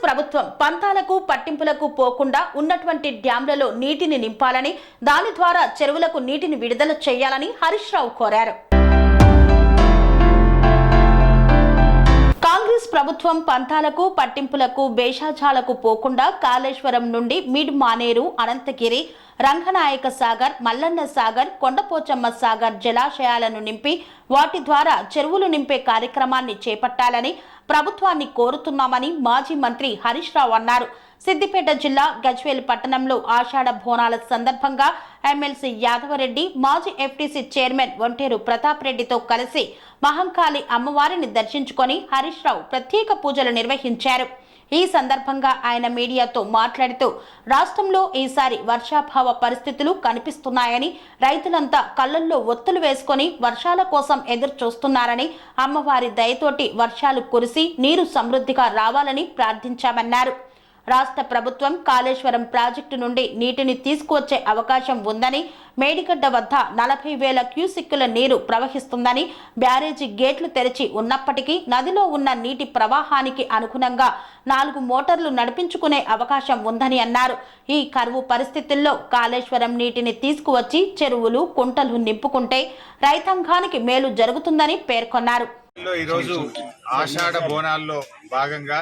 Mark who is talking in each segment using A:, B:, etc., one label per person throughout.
A: ప్రభుత్వం పంతాలకు పట్టింపులకు పోకుండా ఉన్నటువంటి డ్యాంలలో నీటిని నింపాలని, దాని ద్వారా చెరువులకు నీటిని విడుదల చేయాలని హరీష్ రావు కోరారు. కాంగ్రెస్ ప్రభుత్వం పంతాలకు పట్టింపులకు బేషాజాలకు పోకుండా కాళేశ్వరం నుండి మిడ్ మానేరు, అనంతగిరి, రంగనాయక సాగర్, మల్లన్న సాగర్, కొండపోచమ్మ సాగర్ జలాశయాలను నింపి వాటి ద్వారా చెరువులు నింపే కార్యక్రమాన్ని చేపట్టాలని ప్రభుత్వాన్ని కోరుతున్నామని మాజీ మంత్రి హరీష్ రావు అన్నారు. సిద్దిపేట జిల్లా గజ్వేల్ పట్టణంలో ఆషాఢ బోనాల సందర్భంగా ఎమ్మెల్సీ యాదవరెడ్డి, మాజీ ఎఫ్టీసీ చైర్మన్ ఒంటేరు ప్రతాప్ రెడ్డితో కలిసి మహంకాళి అమ్మవారిని దర్శించుకొని హరీష్ రావు ప్రత్యేక పూజలు నిర్వహించారు. ఈ సందర్భంగా ఆయన మీడియాతో మాట్లాడుతూ రాష్ట్రంలో ఈసారి వర్షాభావ పరిస్థితులు కనిపిస్తున్నాయని, రైతులంతా కళ్ళల్లో ఒత్తులు వేసుకొని వర్షాల కోసం ఎదురు చూస్తున్నారని, అమ్మవారి దయతోటి వర్షాలు కురిసి నీరు సమృద్ధిగా రావాలని ప్రార్థించామన్నారు. రాష్ట్ర ప్రభుత్వం కాళేశ్వరం ప్రాజెక్టు నుండి నీటిని తీసుకువచ్చే అవకాశం ఉందని, మేడిగడ్డ వద్ద 40,000 క్యూసెక్కుల నీరు ప్రవహిస్తుందని, బ్యారేజీ గేట్లు తెరిచి ఉన్నప్పటికీ నదిలో ఉన్న నీటి ప్రవాహానికి అనుగుణంగా 4 మోటార్లు నడిపించుకునే అవకాశం ఉందని అన్నారు. ఈ కరువు పరిస్థితుల్లో కాళేశ్వరం నీటిని తీసుకువచ్చి చెరువులు, కుంటలు నింపుకుంటే రైతాంగానికి మేలు జరుగుతుందని పేర్కొన్నారు.
B: ఈరోజు ఆషాఢ బోనాల్లో భాగంగా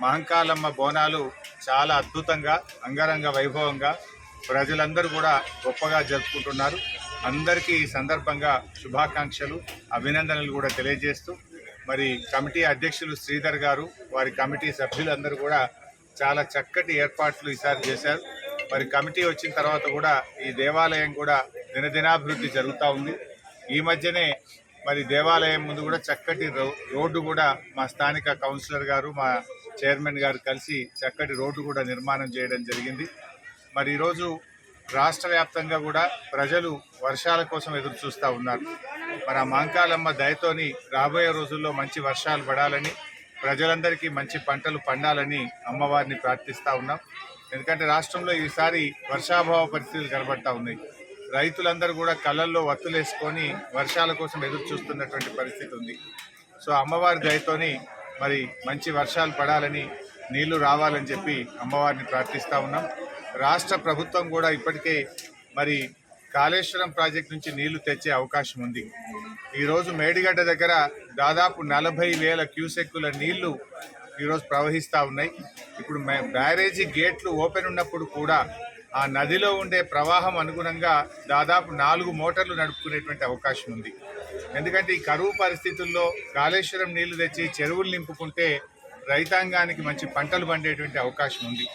B: మహంకాళమ్మ బోనాలు చాలా అద్భుతంగా, అంగరంగ వైభవంగా ప్రజలందరూ కూడా గొప్పగా జరుపుకుంటున్నారు. అందరికీ ఈ సందర్భంగా శుభాకాంక్షలు, అభినందనలు కూడా తెలియజేస్తూ, మరి కమిటీ అధ్యక్షులు శ్రీధర్ గారు, వారి కమిటీ సభ్యులందరూ కూడా చాలా చక్కటి ఏర్పాట్లు ఈసారి చేశారు. మరి కమిటీ వచ్చిన తర్వాత కూడా ఈ దేవాలయం కూడా దినదినాభివృద్ధి జరుగుతూ ఉంది. ఈ మధ్యనే మరి దేవాలయం ముందు కూడా చక్కటి రోడ్డు కూడా మా స్థానిక కౌన్సిలర్ గారు, మా చైర్మన్ గారు కలిసి చక్కటి రోడ్డు కూడా నిర్మాణం చేయడం జరిగింది. మరి ఈరోజు రాష్ట్ర వ్యాప్తంగా కూడా ప్రజలు వర్షాల కోసం ఎదురు చూస్తూ ఉన్నారు. మరి ఆ మహంకాళమ్మ దయతోని రాబోయే రోజుల్లో మంచి వర్షాలు పడాలని, ప్రజలందరికీ మంచి పంటలు పండాలని అమ్మవారిని ప్రార్థిస్తూ ఉన్నాం. ఎందుకంటే రాష్ట్రంలో ఈసారి వర్షాభావ పరిస్థితులు కనబడతా ఉన్నాయి. రైతులందరూ కూడా కళ్ళల్లో వత్తులేసుకొని వర్షాల కోసం ఎదురు చూస్తున్నటువంటి పరిస్థితి ఉంది. సో అమ్మవారి దయతోని మరి మంచి వర్షాలు పడాలని, నీళ్లు రావాలని చెప్పి అమ్మవారిని ప్రార్థిస్తూ ఉన్నాం. రాష్ట్ర ప్రభుత్వం కూడా ఇప్పటికే మరి కాళేశ్వరం ప్రాజెక్టు నుంచి నీళ్లు తెచ్చే అవకాశం ఉంది. ఈరోజు మేడిగడ్డ దగ్గర దాదాపు 40,000 క్యూసెక్కుల నీళ్లు ఈరోజు ప్రవహిస్తూ ఉన్నాయి. ఇప్పుడు బ్యారేజీ గేట్లు ఓపెన్ ఉన్నప్పుడు కూడా ఆ నదిలో ఉండే ప్రవాహం అనుగుణంగా దాదాపు 4 మోటార్లు నడుపుకునేటువంటి అవకాశం ఉంది. ఎందుకంటే ఈ కరువు పరిస్థితుల్లో కాళేశ్వరం నీళ్లు తెచ్చి చెరువులు నింపుకుంటే రైతాంగానికి మంచి పంటలు పండేటువంటి అవకాశం ఉంది.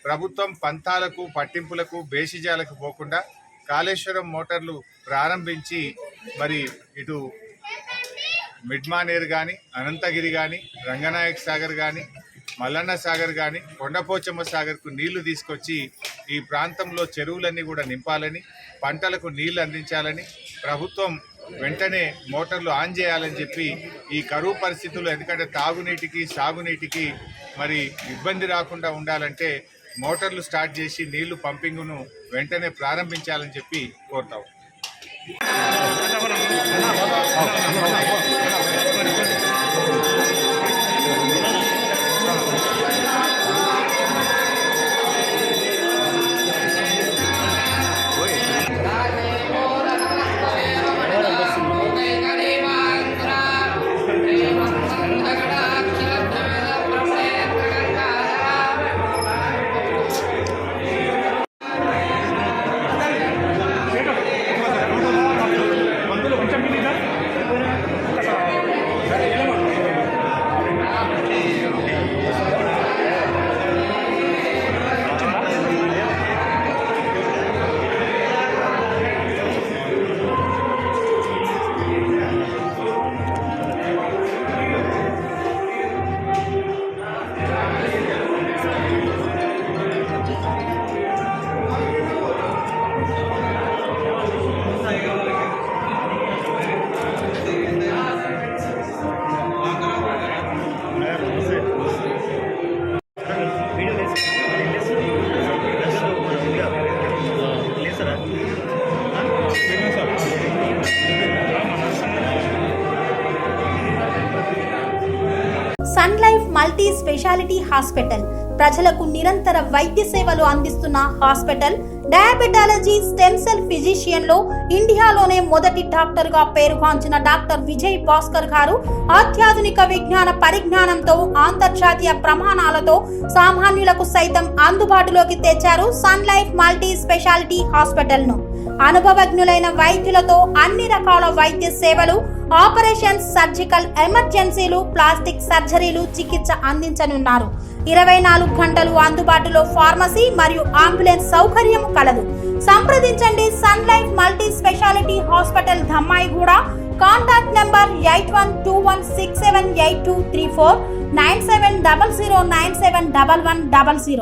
B: ప్రభుత్వం పంతాలకు పట్టింపులకు బేసిజాలకు పోకుండా కాళేశ్వరం మోటార్లు ప్రారంభించి మరి ఇటు మిడ్మానేరు కానీ, అనంతగిరి కానీ, రంగనాయక సాగర్ కానీ, మల్లన్న సాగర్ కానీ, కొండపోచమ్మ సాగర్కు నీళ్లు తీసుకొచ్చి ఈ ప్రాంతంలో చెరువులన్నీ కూడా నింపాలని, పంటలకు నీళ్లు అందించాలని ప్రభుత్వం వెంటనే మోటార్లు ఆన్ చేయాలని చెప్పి ఈ కరువు పరిస్థితుల్లో, ఎందుకంటే తాగునీటికి సాగునీటికి మరి ఇబ్బంది రాకుండా ఉండాలంటే మోటార్లు స్టార్ట్ చేసి నీళ్లు పంపింగ్ను వెంటనే ప్రారంభించాలని చెప్పి కోరుతాం.
A: Sun Life multi speciality hospital ప్రజలకు నిరంతర వైద్య సేవలు అందిస్తున్న hospital. Diabetology stem cell physician లో ఇండియాలోనే మొదటి డాక్టర్ గా పేరుగాంచిన డాక్టర్ విజయ్ భాస్కర్ గారు అత్యాధునిక విజ్ఞాన పరిజ్ఞానంతో అంతర్జాతీయ ప్రమాణాలతో సామాన్యులకు సైతం అందుబాటులోకి తెచ్చారు Sun Life multi speciality hospital ను. అనుభవజ్ఞులైన వైద్యులతో అన్ని రకాల వైద్య సేవలు, ఆపరేషన్స్, సర్జికల్ ఎమర్జెన్సీలు, ప్లాస్టిక్ సర్జరీలు, చికిత్స అందించనున్నారు. 24 గంటలు అందుబాటులో ఫార్మసీ మరియు అంబులెన్స్ సౌకర్యం కలదు. సంప్రదించండి Sun Life multi speciality hospital, Dhammaiguda. Contact number 8121678234, 9700971100.